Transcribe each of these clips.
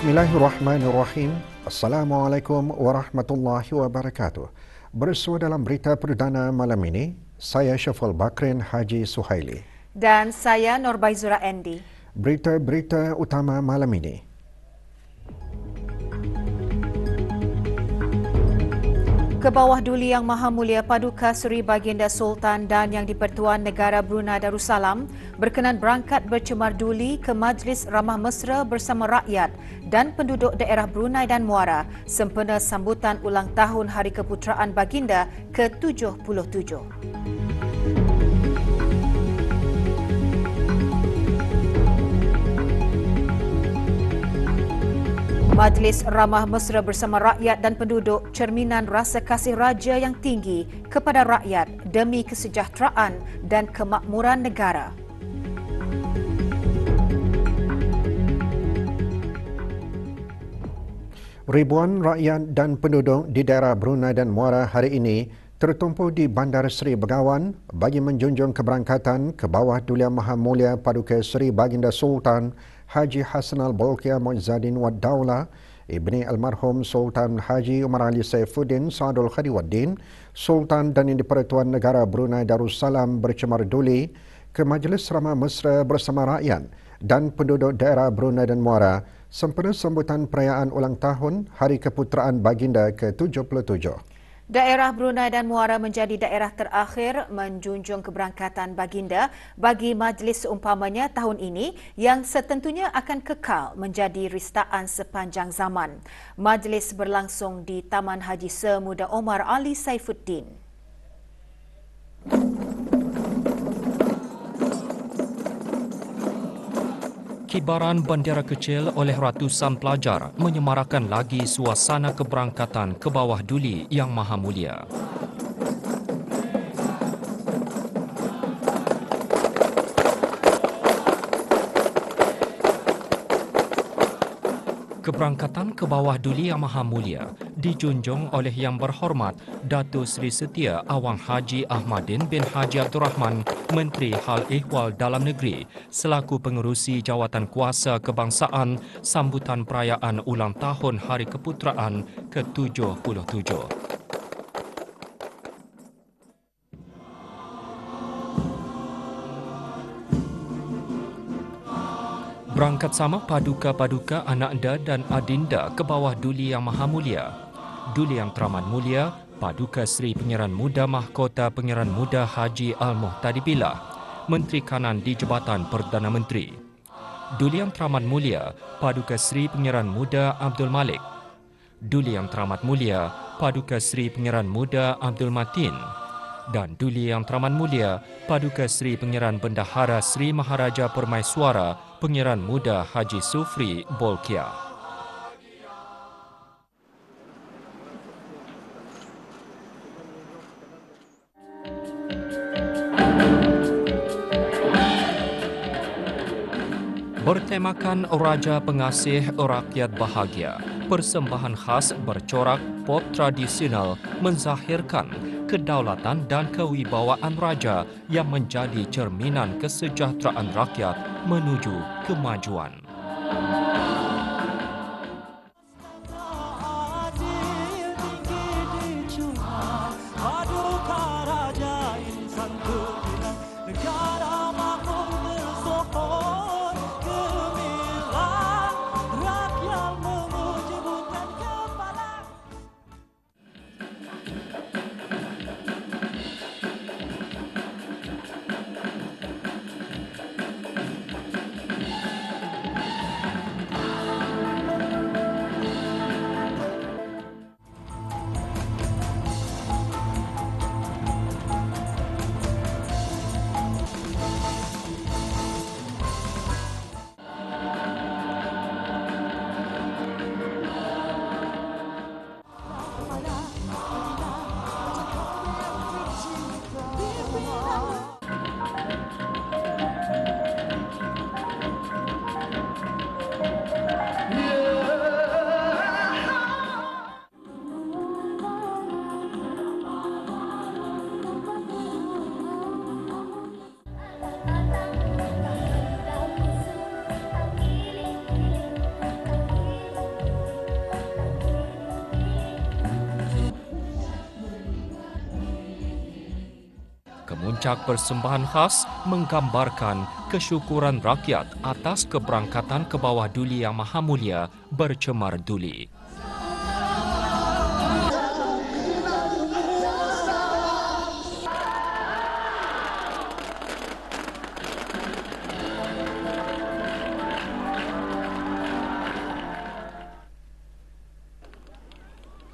Bismillahirrahmanirrahim. Assalamualaikum warahmatullahi wabarakatuh. Bersua dalam berita perdana malam ini, saya Syaful Bakrin Haji Suhaili. Dan saya Norbaizura Andy. Berita-berita utama malam ini. Kebawah Duli Yang Maha Mulia Paduka Seri Baginda Sultan dan Yang di-Pertuan Negara Brunei Darussalam berkenan berangkat bercemar duli ke Majlis Ramah Mesra bersama rakyat dan penduduk daerah Brunei dan Muara sempena sambutan ulang tahun Hari Keputeraan Baginda ke-77. Majlis Ramah Mesra bersama rakyat dan penduduk cerminan rasa kasih raja yang tinggi kepada rakyat demi kesejahteraan dan kemakmuran negara. Ribuan rakyat dan penduduk di daerah Brunei dan Muara hari ini tertumpu di Bandar Seri Begawan bagi menjunjung keberangkatan Kebawah Duli Yang Maha Mulia Paduka Seri Baginda Sultan Haji Hassanal Bolkiah Muizzaddin Wad Daulah, Ibni Almarhum Sultan Haji Umar Ali Saifuddin Saadul Khadiwaddin, Sultan dan Yang di-Pertuan Negara Brunei Darussalam bercemar duli ke Majlis Ramah Mesra bersama rakyat dan penduduk daerah Brunei dan Muara sempena sambutan perayaan ulang tahun Hari Keputeraan Baginda ke-77. Daerah Brunei dan Muara menjadi daerah terakhir menjunjung keberangkatan baginda bagi majlis seumpamanya tahun ini yang setentunya akan kekal menjadi ristaan sepanjang zaman. Majlis berlangsung di Taman Haji Semuda Omar Ali Saifuddin. Kibaran bendera kecil oleh ratusan pelajar menyemarakan lagi suasana keberangkatan Kebawah Duli Yang Maha Mulia. Keberangkatan Kebawah Duli Yang Maha Mulia dijunjung oleh Yang Berhormat Datuk Seri Setia Awang Haji Ahmadin bin Haji Abdul Rahman, Menteri Hal Ehwal Dalam Negeri selaku pengerusi Jawatan Kuasa Kebangsaan sambutan perayaan ulang tahun Hari Keputeraan ke-77. Berangkat sama paduka-paduka ananda dan adinda Kebawah Duli Yang Maha Mulia, Duli Yang Teramat Mulia, Paduka Seri Pengiran Muda Mahkota Pengiran Muda Haji Al-Muhtadi Billah, Menteri Kanan di Jabatan Perdana Menteri. Duli Yang Teramat Mulia, Paduka Seri Pengiran Muda Abdul Malik. Duli Yang Teramat Mulia, Paduka Seri Pengiran Muda Abdul Matin. Dan Duli Yang Teramat Mulia, Paduka Seri Pengiran Bendahara Seri Maharaja Permaiswara Pengiran Muda Haji Sufri Bolkiah. Bertemakan Raja Pengasih Rakyat Bahagia, persembahan khas bercorak pop tradisional menzahirkan kedaulatan dan kewibawaan raja yang menjadi cerminan kesejahteraan rakyat menuju kemajuan. merancang persembahan khas menggambarkan kesyukuran rakyat atas keberangkatan ke bawah Duli Yang Maha Mulia bercemar Duli.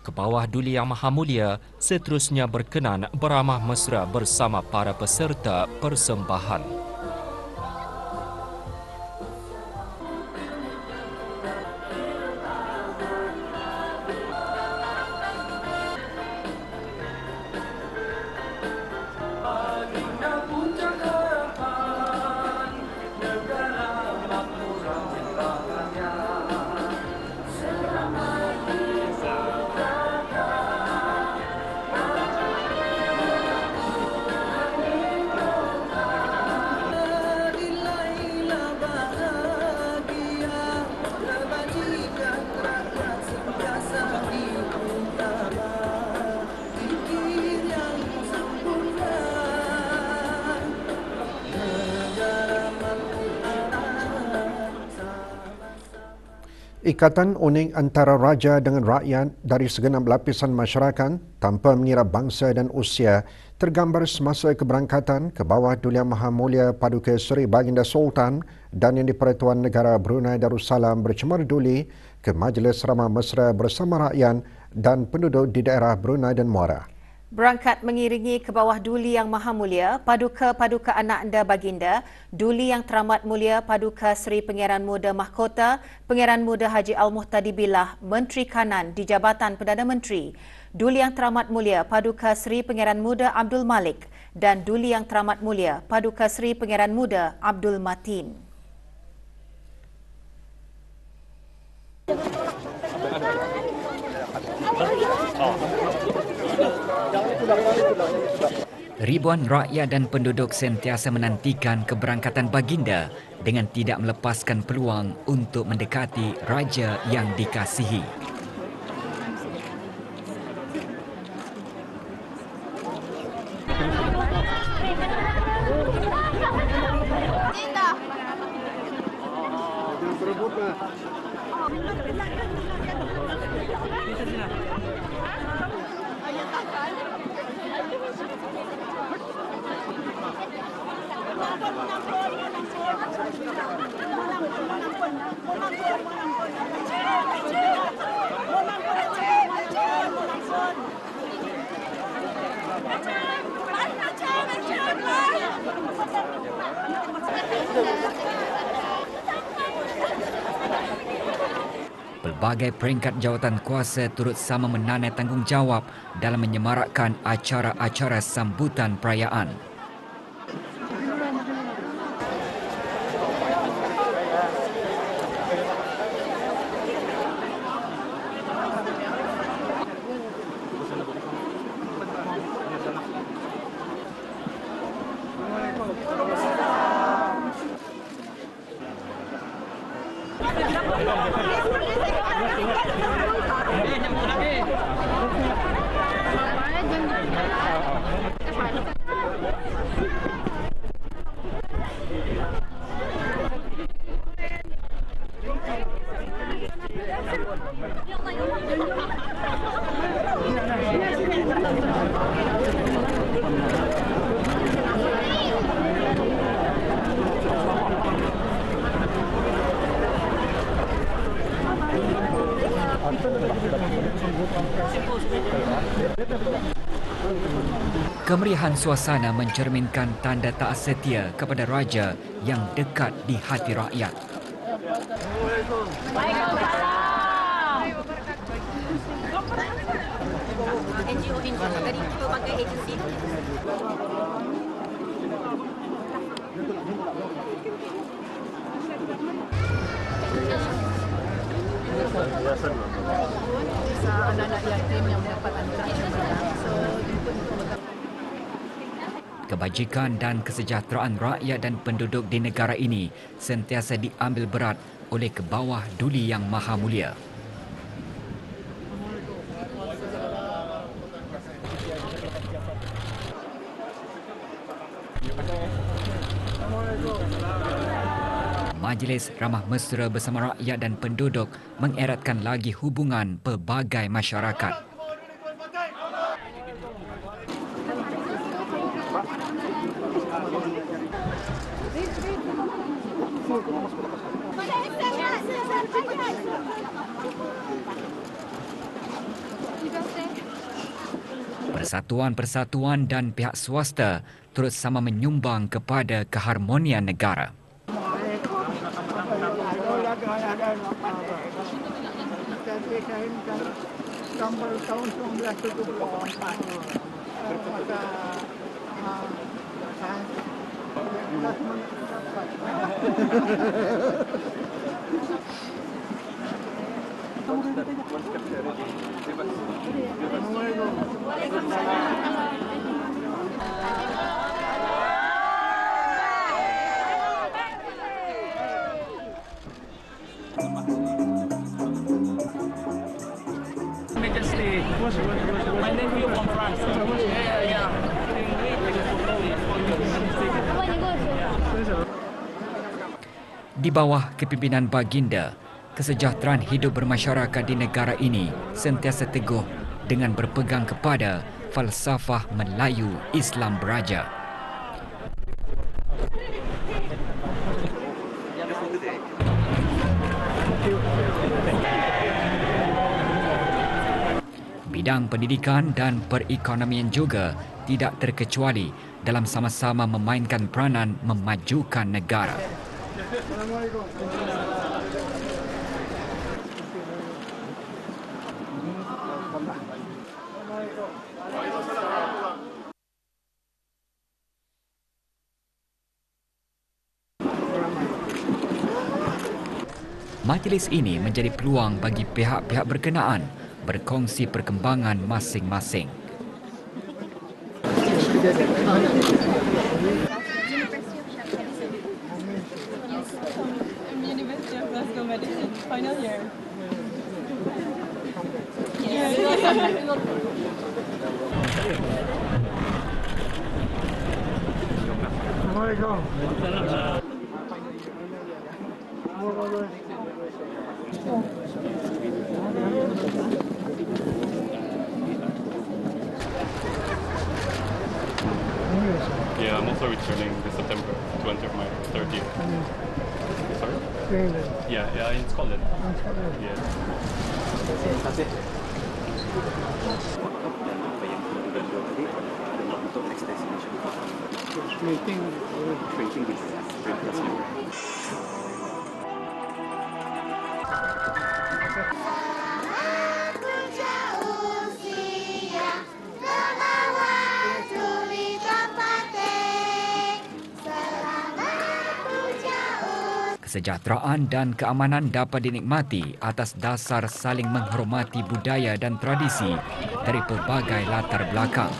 Ke bawah Duli Yang Maha Mulia seterusnya berkenan beramah mesra bersama para peserta persembahan. Ikatan uning antara raja dengan rakyat dari segenap lapisan masyarakat tanpa mengira bangsa dan usia tergambar semasa keberangkatan ke bawah Duli Yang Maha Mulia Paduka Seri Baginda Sultan dan Yang di-Pertuan Negara Brunei Darussalam bercemar Duli ke Majlis Ramah Mesra bersama rakyat dan penduduk di daerah Brunei dan Muara. Berangkat mengiringi ke bawah Duli Yang Maha Mulia, Paduka Anak Anda Baginda, Duli Yang Teramat Mulia Paduka Seri Pangeran Muda Mahkota, Pangeran Muda Haji Al-Muhtadi Billah, Menteri Kanan di Jabatan Perdana Menteri, Duli Yang Teramat Mulia Paduka Seri Pangeran Muda Abdul Malik dan Duli Yang Teramat Mulia Paduka Seri Pangeran Muda Abdul Matin. Ribuan rakyat dan penduduk sentiasa menantikan keberangkatan baginda dengan tidak melepaskan peluang untuk mendekati raja yang dikasihi. Pelbagai peringkat jawatan kuasa turut sama menanai tanggungjawab dalam menyemarakkan acara-acara sambutan perayaan. Kemeriahan suasana mencerminkan tanda taat setia kepada raja yang dekat di hati rakyat. Anak-anak yatim yang mendapat anugerah Kebajikan dan kesejahteraan rakyat dan penduduk di negara ini sentiasa diambil berat oleh ke bawah Duli Yang Maha Mulia. Majlis Ramah Mesra bersama rakyat dan penduduk mengeratkan lagi hubungan pelbagai masyarakat. Persatuan-persatuan dan pihak swasta turut sama menyumbang kepada keharmonian negara. Di bawah kepimpinan Baginda, kesejahteraan hidup bermasyarakat di negara ini sentiasa teguh dengan berpegang kepada falsafah Melayu Islam Beraja. Bidang pendidikan dan perekonomian juga tidak terkecuali dalam sama-sama memainkan peranan memajukan negara. Majlis ini menjadi peluang bagi pihak-pihak berkenaan berkongsi perkembangan masing-masing. University of Glasgow Medicine, final year. Yeah, I'm also returning this September to enter my third year. Sorry? Yeah, in Scotland. Yeah. Kesejahteraan dan keamanan dapat dinikmati atas dasar saling menghormati budaya dan tradisi dari pelbagai latar belakang.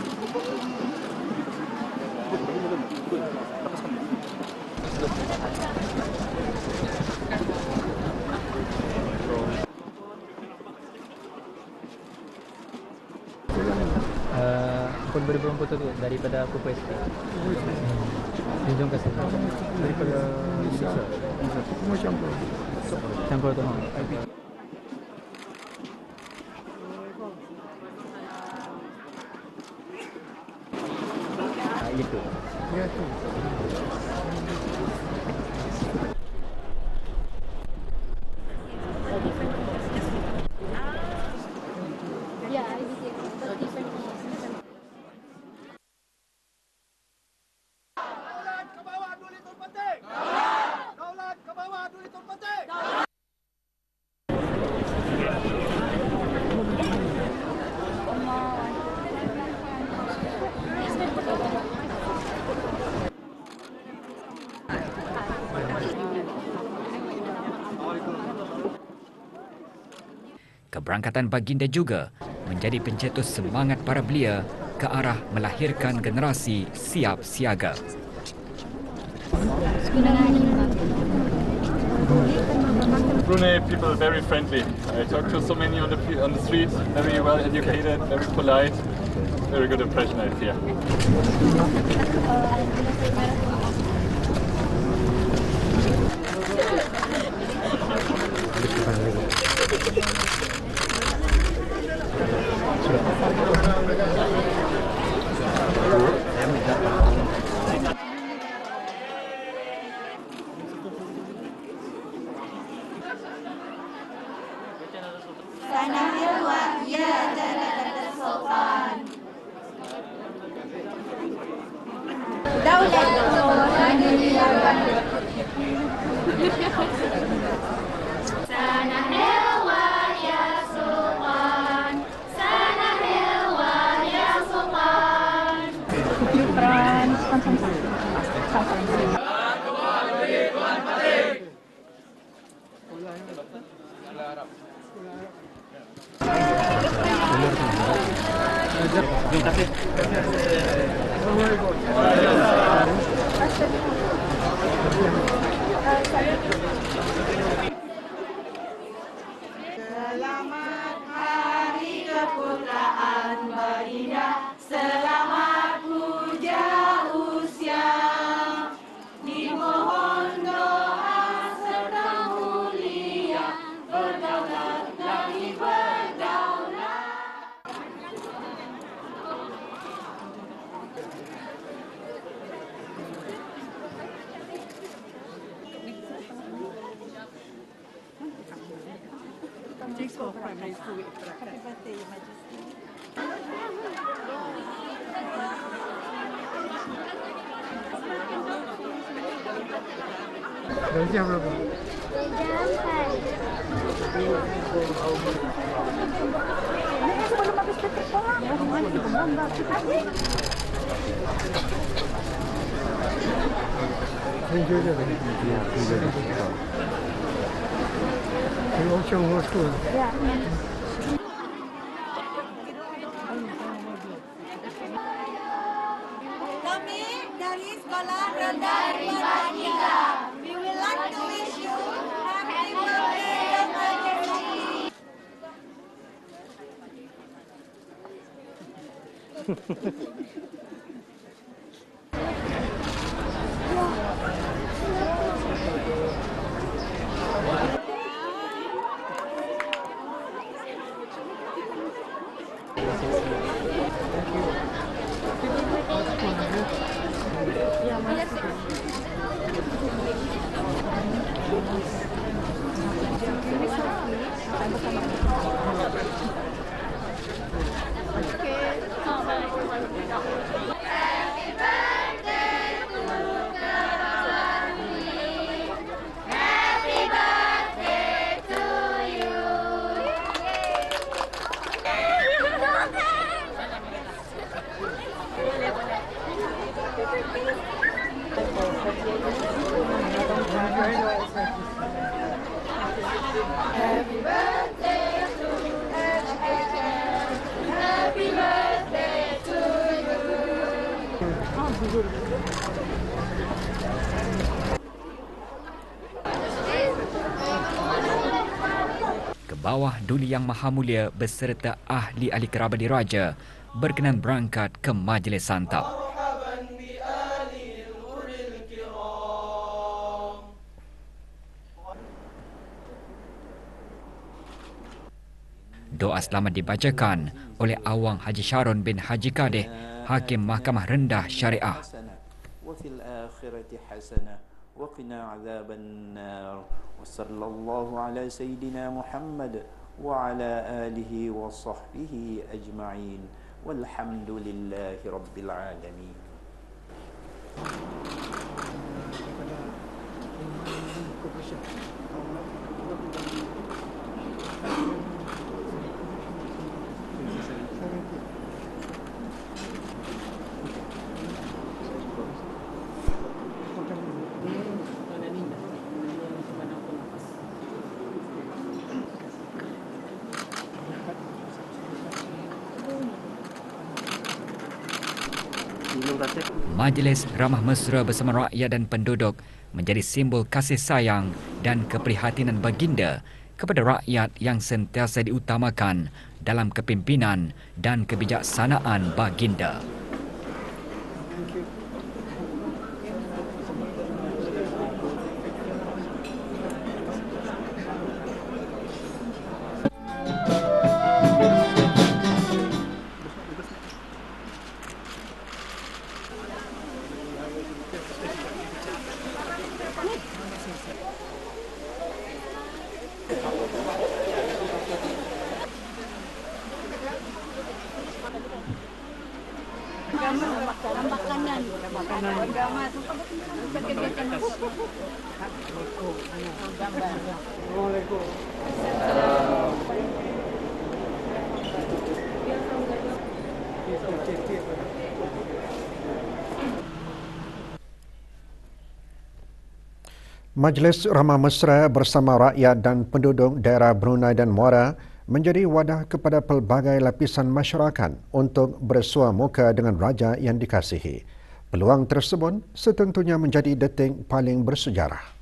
Pukul 2040 tu daripada Kupa ST. Junjung ke sana. Daripada Malaysia. Semua campur. Campur tu. Itu. Ya tu. Keberangkatan Baginda juga menjadi pencetus semangat para belia ke arah melahirkan generasi siap siaga. Brunei people very friendly. I talked to so many on the street, very well educated, very polite, very good impression I have here. Selamat Hari Keputraan Baginda, selamat puja usia. Dimohon doa serta mulia, berdaulat lagi berdaulat. Jam berapa? Kami dari Sekolah Rendah Baginda, we would like to wish you happy birthday, Emergency. Ke bawah Duli Yang Maha Mulia beserta ahli-ahli kerabat diraja berkenan berangkat ke majlis santap. Doa selamat dibacakan oleh Awang Haji Sharon bin Haji Kadeh, Hakim Mahkamah Rendah Syariah. وفي الآخرة حسنة وقنا عذاب النار وصلى الله على سيدنا محمد وعلى آله وصحبه أجمعين والحمد لله رب العالمين. Majlis ramah mesra bersama rakyat dan penduduk menjadi simbol kasih sayang dan keprihatinan baginda kepada rakyat yang sentiasa diutamakan dalam kepimpinan dan kebijaksanaan baginda. makanan. Agama tu kegiatan gambar. Assalamualaikum. Majlis Ramah Mesra bersama rakyat dan penduduk daerah Brunei dan Muara menjadi wadah kepada pelbagai lapisan masyarakat untuk bersua muka dengan raja yang dikasihi. Peluang tersebut setentunya menjadi detik paling bersejarah.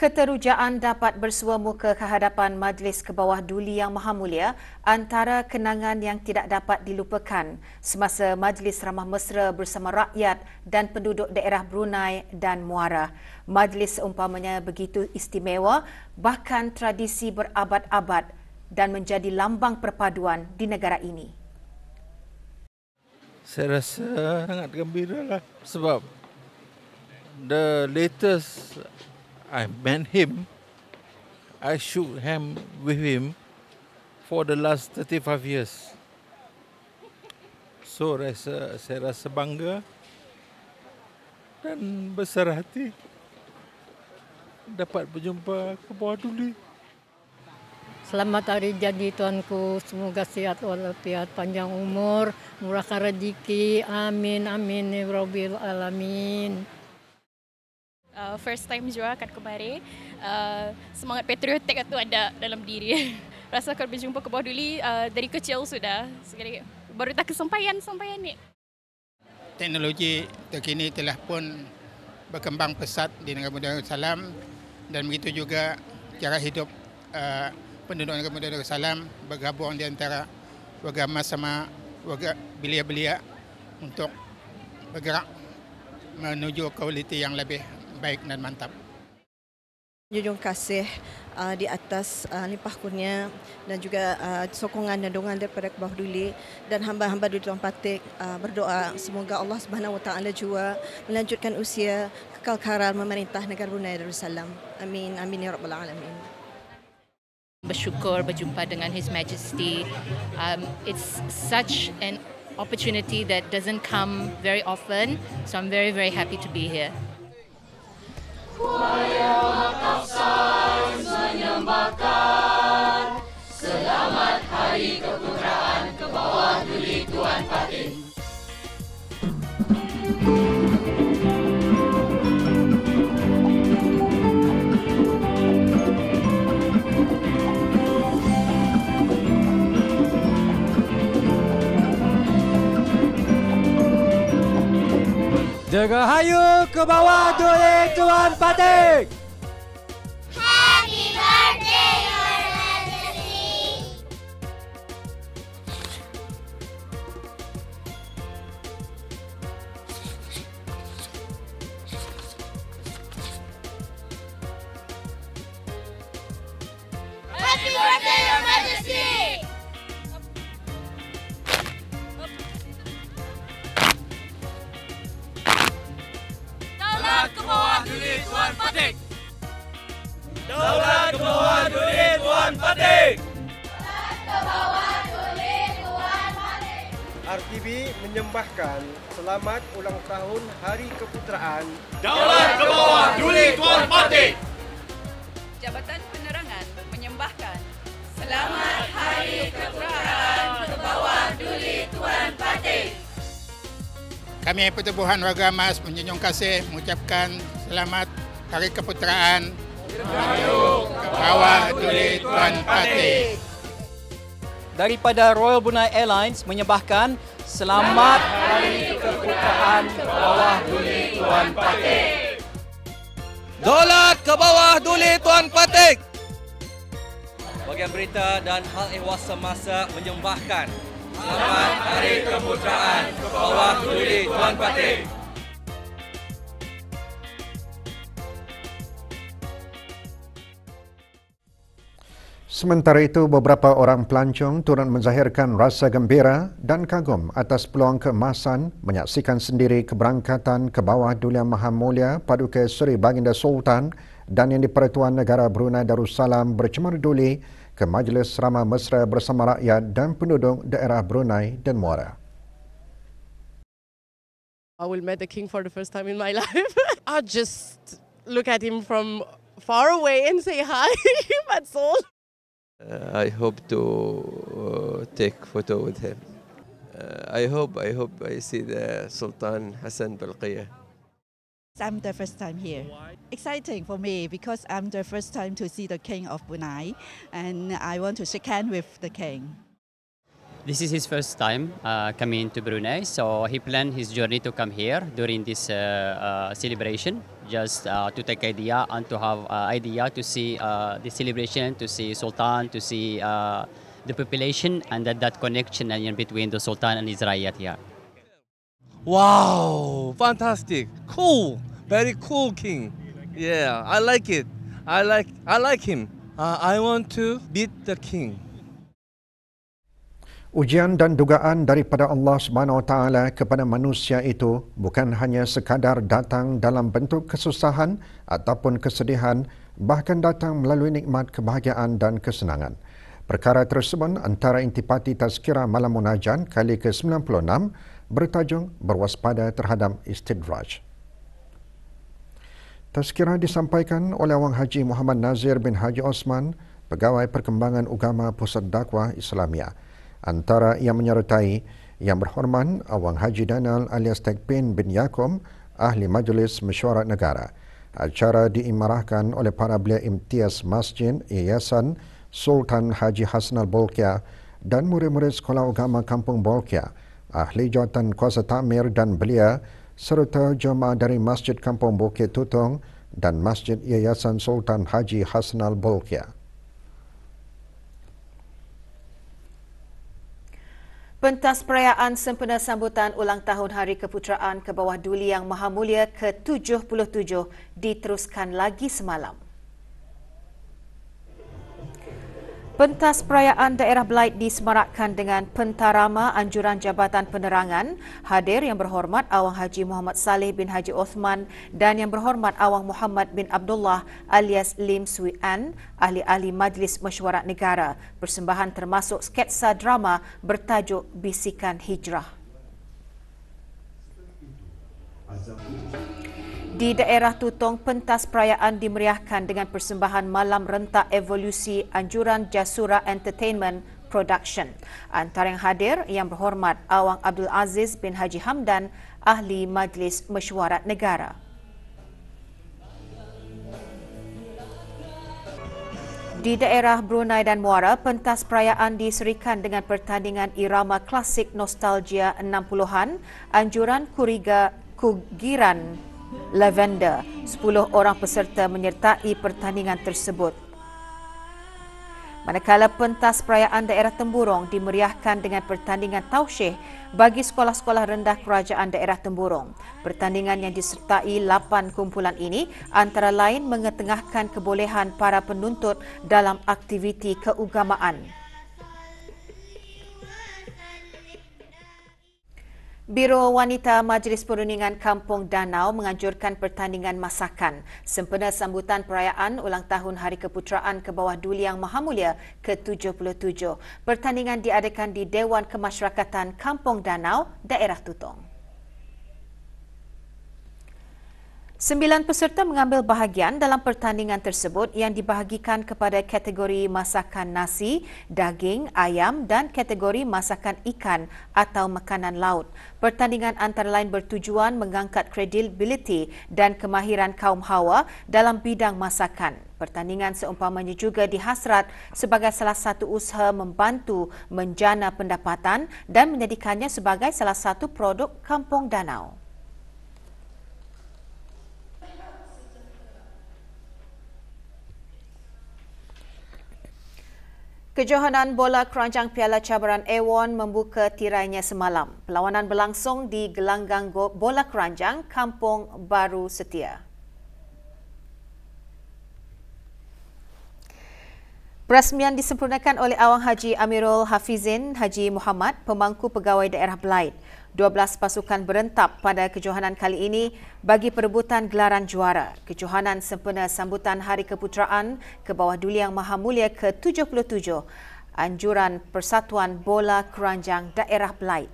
Keterujaan dapat bersua muka ke hadapan Majlis ke bawah Duli Yang Maha Mulia antara kenangan yang tidak dapat dilupakan semasa Majlis Ramah Mesra bersama rakyat dan penduduk daerah Brunei dan Muara. Majlis seumpamanya begitu istimewa, bahkan tradisi berabad-abad dan menjadi lambang perpaduan di negara ini. Saya rasa sangat gembira lah sebab the latest I met him, I shook hands with him for the last 35 years. So saya rasa bangga dan besar hati dapat berjumpa ke bawah Duli. Selamat hari jadi tuanku, semoga sihat walafiat, panjang umur, murahkan rezeki, amin amin ya rabbil alamin. First time juga kat kemari, semangat patriotik itu ada dalam diri. Rasa kalau berjumpa ke bawah Duli dari kecil sudah, sekali baru tak kesampaian ni. Teknologi terkini telah pun berkembang pesat di negara Muda Darussalam dan begitu juga cara hidup penduduk negara Muda Darussalam bergabung di antara warga emas sama warga belia-belia untuk bergerak menuju kualiti yang lebih baik dan mantap. Junjung kasih di atas limpah kurnia dan juga sokongan dan dorongan daripada ke bawah Duli dan hamba-hamba Duli Tuan Patik berdoa semoga Allah Subhanahu Wa Taala juga melanjutkan usia kekal karal memerintah negara Brunei Darussalam. Amin amin ya rabbal alamin. Bersyukur berjumpa dengan His Majesty. It's such an opportunity that doesn't come very often, so I'm very happy to be here. Choir of Science menyembahkan selamat Hari Keputeraan ke bawah Duli Tuan Patik. Dirgahayu ke bawah Duli Tuan Patik. Happy birthday, Your Majesty. Happy birthday, Your Majesty. Daulat ke bawah Duli Tuan Patik. Daulat ke bawah Duli Tuan Patik. Daulat ke bawah Duli Tuan Patik. RTB menyembahkan selamat ulang tahun Hari Keputeraan Daulat ke bawah Duli Tuan Patik. Jabatan Penerangan menyembahkan selamat Hari Keputeraan ke bawah Duli Tuan Patik. Kami Pertubuhan Warga Emas menjunjung kasih mengucapkan selamat Hari Keputeraan ke bawah Duli Tuan Patik. Daripada Royal Brunei Airlines menyembahkan selamat Hari Keputeraan ke bawah Duli Tuan Patik. Daulat ke bawah Duli Tuan Patik. Bagian berita dan hal ehwal semasa menyembahkan selamat Hari Keputeraan ke bawah Duli Tuan Patik. Sementara itu, beberapa orang pelancong turut menzahirkan rasa gembira dan kagum atas peluang keemasan menyaksikan sendiri keberangkatan ke bawah Duli Yang Maha Mulia Paduka Seri Baginda Sultan dan Yang di-Pertuan Negara Brunei Darussalam bercemar duli ke Majlis Ramah Mesra bersama rakyat dan penduduk daerah Brunei dan Muara. I will meet the king for the first time in my life. I'll just look at him from far away and say hi. That's all. I hope to take photo with him. I hope I see the Sultan Hassan Balqiyah. I'm the first time here. Exciting for me because I'm the first time to see the King of Brunei and I want to shake hands with the King. This is his first time coming to Brunei, so he planned his journey to come here during this celebration, just to take idea and to have idea to see the celebration, to see Sultan, to see the population, and that connection between the Sultan and his Rakyat here. Wow, fantastic, cool, very cool king. Yeah, I like it. I like him. I want to beat the king. Ujian dan dugaan daripada Allah Subhanahu Wa Taala kepada manusia itu bukan hanya sekadar datang dalam bentuk kesusahan ataupun kesedihan, bahkan datang melalui nikmat kebahagiaan dan kesenangan. Perkara tersebut antara intipati Tazkirah Malam Munajan kali ke-96 bertajuk Berwaspada Terhadap Istidraj. Tazkirah disampaikan oleh Awang Haji Muhammad Nazir bin Haji Osman, Pegawai Perkembangan Agama Pusat Dakwah Islamia. Antara yang menyertai Yang Berhormat Awang Haji Danal alias Tekpin bin Yakum, Ahli Majlis Mesyuarat Negara. Acara diimarahkan oleh para belia imtiaz Masjid Yayasan Sultan Haji Hasnal Bolkiah dan murid-murid Sekolah Agama Kampung Bolkiah, ahli jawatan kuasa takmir dan belia serta jemaah dari Masjid Kampung Bukit Tutong dan Masjid Yayasan Sultan Haji Hasnal Bolkiah. Pentas perayaan sempena sambutan ulang tahun Hari Keputeraan ke Bawah Duli Yang Maha Mulia ke-77 diteruskan lagi semalam. Pentas perayaan daerah Belait disemarakkan dengan pentarama anjuran Jabatan Penerangan, hadir Yang Berhormat Awang Haji Muhammad Saleh bin Haji Osman dan Yang Berhormat Awang Muhammad bin Abdullah alias Lim Swee An, ahli-ahli Majlis Mesyuarat Negara. Persembahan termasuk sketsa drama bertajuk Bisikan Hijrah. Di daerah Tutong, pentas perayaan dimeriahkan dengan persembahan malam rentak evolusi anjuran Jasura Entertainment Production. Antara yang hadir Yang Berhormat Awang Abdul Aziz bin Haji Hamdan, ahli Majlis Mesyuarat Negara. Di daerah Brunei dan Muara, pentas perayaan diserikan dengan pertandingan irama klasik nostalgia 60-an, anjuran Kugiran Lavender. 10 orang peserta menyertai pertandingan tersebut. Manakala pentas perayaan daerah Temburong dimeriahkan dengan pertandingan tausyih bagi sekolah-sekolah rendah kerajaan daerah Temburong. Pertandingan yang disertai 8 kumpulan ini antara lain mengetengahkan kebolehan para penuntut dalam aktiviti keugamaan. Biro Wanita Majlis Perundingan Kampung Danau menganjurkan pertandingan masakan sempena sambutan perayaan ulang tahun Hari Keputeraan ke Bawah Duli Yang Maha Mulia ke-77. Pertandingan diadakan di Dewan Kemasyarakatan Kampung Danau, daerah Tutong. 9 peserta mengambil bahagian dalam pertandingan tersebut yang dibahagikan kepada kategori masakan nasi, daging, ayam dan kategori masakan ikan atau makanan laut. Pertandingan antara lain bertujuan mengangkat kredibiliti dan kemahiran kaum hawa dalam bidang masakan. Pertandingan seumpamanya juga dihasrat sebagai salah satu usaha membantu menjana pendapatan dan menjadikannya sebagai salah satu produk Kampung Danau. Kejohanan bola keranjang Piala Cabaran A1 membuka tirainya semalam. Perlawanan berlangsung di gelanggang bola keranjang Kampung Baru Setia. Perasmian disempurnakan oleh Awang Haji Amirul Hafizin Haji Muhammad, pemangku pegawai daerah Belait. 12 pasukan berentap pada kejohanan kali ini bagi perebutan gelaran juara. Kejohanan sempena sambutan Hari Keputeraan ke Bawah Duli Yang Maha Mulia ke-77, anjuran Persatuan Bola Keranjang Daerah Belait.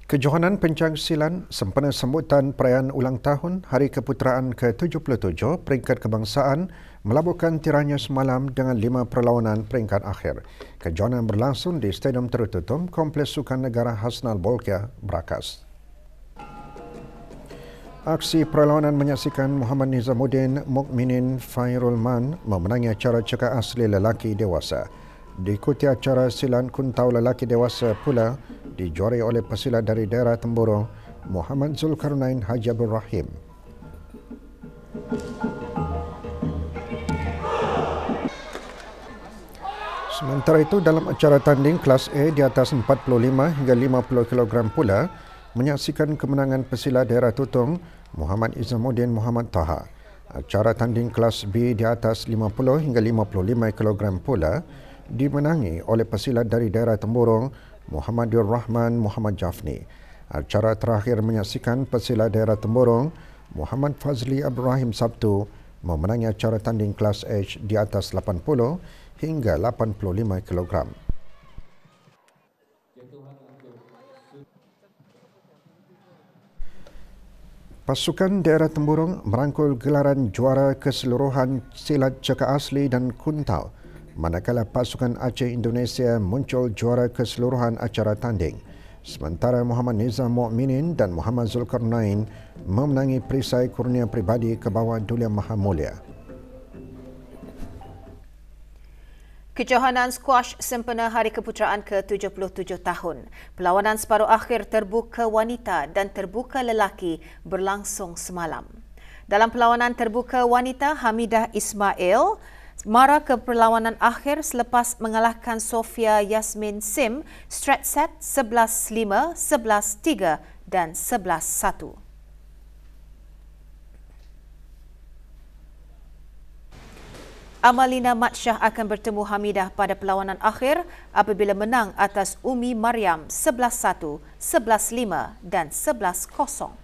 Kejohanan pencangsilan sempena sambutan perayaan ulang tahun Hari Keputeraan ke-77 peringkat kebangsaan melabuhkan tirainya semalam dengan 5 perlawanan peringkat akhir. Kejohanan berlangsung di Stadium Tertutup Kompleks Sukan Negara Hasnal Bolkiah, Brakas. Aksi perlawanan menyaksikan Muhammad Nizamuddin Mukminin Fairulman memenangi acara cekak asli lelaki dewasa. Diikuti acara silat kuntau lelaki dewasa pula dijuarai oleh pesilat dari daerah Temburong, Muhammad Zulkarnain Haji Abdul Rahim. Sementara itu, dalam acara tanding kelas A di atas 45 hingga 50 kg pula, menyaksikan kemenangan pesilat daerah Tutong, Muhammad Izamuddin Muhammad Taha. Acara tanding kelas B di atas 50 hingga 55 kg pula dimenangi oleh pesilat dari daerah Temburong, Muhammadur Rahman Muhammad Jafni. Acara terakhir menyaksikan pesilat daerah Temburong, Muhammad Fazli Abdul Rahim Sabtu, memenangi acara tanding kelas H di atas 80 hingga 85 kg. Pasukan daerah Temburong merangkul gelaran juara keseluruhan silat cekak asli dan kuntau, manakala pasukan Aceh Indonesia muncul juara keseluruhan acara tanding. Sementara Muhammad Nizam Mukminin dan Muhammad Zulkarnain memenangi perisai kurnia pribadi ke bawah Duli Yang Maha Mulia. Kejohanan skuash sempena Hari Keputeraan ke-77 tahun. Perlawanan separuh akhir terbuka wanita dan terbuka lelaki berlangsung semalam. Dalam perlawanan terbuka wanita, Hamidah Ismail mara ke perlawanan akhir selepas mengalahkan Sofia Yasmin Sim straight set 11-5, 11-3 dan 11-1. Amalina Matsyah akan bertemu Hamidah pada perlawanan akhir apabila menang atas Umi Mariam 11-1, 11-5 dan 11-0.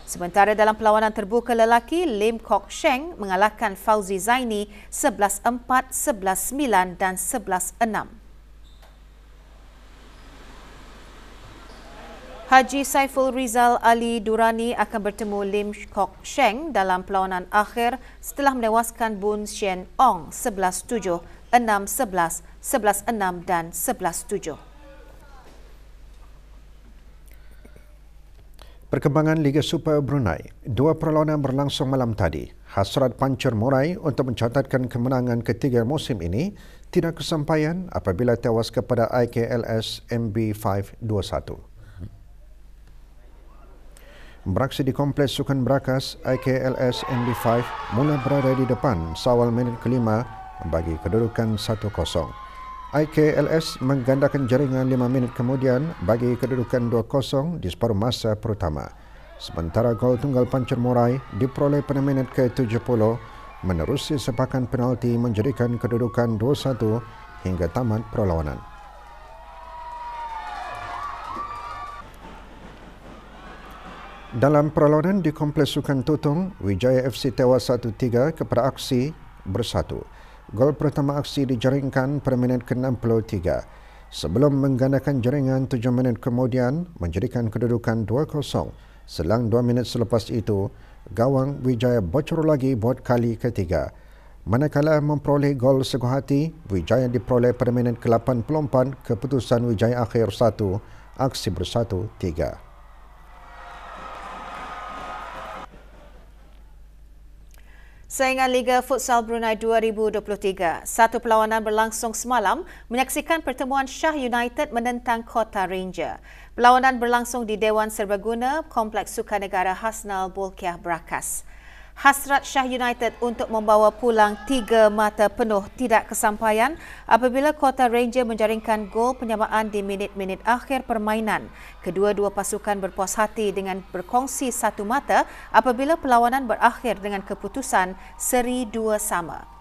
Sementara dalam perlawanan terbuka lelaki, Lim Kok Sheng mengalahkan Fauzi Zaini 11-4, 11-9 dan 11-6. Haji Saiful Rizal Ali Durani akan bertemu Lim Kok Sheng dalam perlawanan akhir setelah menewaskan Boon Sien Ong 11-7, 6-11, 11-6 dan 11-7. Perkembangan Liga Super Brunei. Dua perlawanan berlangsung malam tadi. Hasrat Pancur Murai untuk mencatatkan kemenangan ketiga musim ini tidak kesampaian apabila tewas kepada IKLS MB5 2-1. Beraksi di Kompleks Sukan Berakas, IKLS MB5 mula berada di depan seawal minit kelima bagi kedudukan 1-0. IKLS menggandakan jaringan 5 minit kemudian bagi kedudukan 2-0 di separuh masa pertama. Sementara gol tunggal Pancur Murai diperoleh pada minit ke-70 menerusi sepakan penalti menjadikan kedudukan 2-1 hingga tamat perlawanan. Dalam perlawanan di Kompleks Sukan Tutong, Wijaya FC tewas 1-3 kepada Aksi Bersatu. Gol pertama Aksi dijaringkan pada minit ke-63 sebelum menggandakan jaringan 7 minit kemudian menjadikan kedudukan 2-0. Selang 2 minit selepas itu, gawang Wijaya bocor lagi buat kali ketiga. Manakala memperoleh gol seguh hati, Wijaya diperoleh pada minit ke-84, keputusan Wijaya akhir 1, Aksi Bersatu 3. Saingan Liga Futsal Brunei 2023. Satu perlawanan berlangsung semalam menyaksikan pertemuan Shah United menentang Kota Ranger. Perlawanan berlangsung di Dewan Serbaguna, Kompleks Sukan Negara Hasnal Bolkiah Berakas. Hasrat Shah United untuk membawa pulang 3 mata penuh tidak kesampaian apabila Kota Ranger menjaringkan gol penyamaan di minit-minit akhir permainan. Kedua-dua pasukan berpuas hati dengan berkongsi 1 mata apabila perlawanan berakhir dengan keputusan seri 2 sama.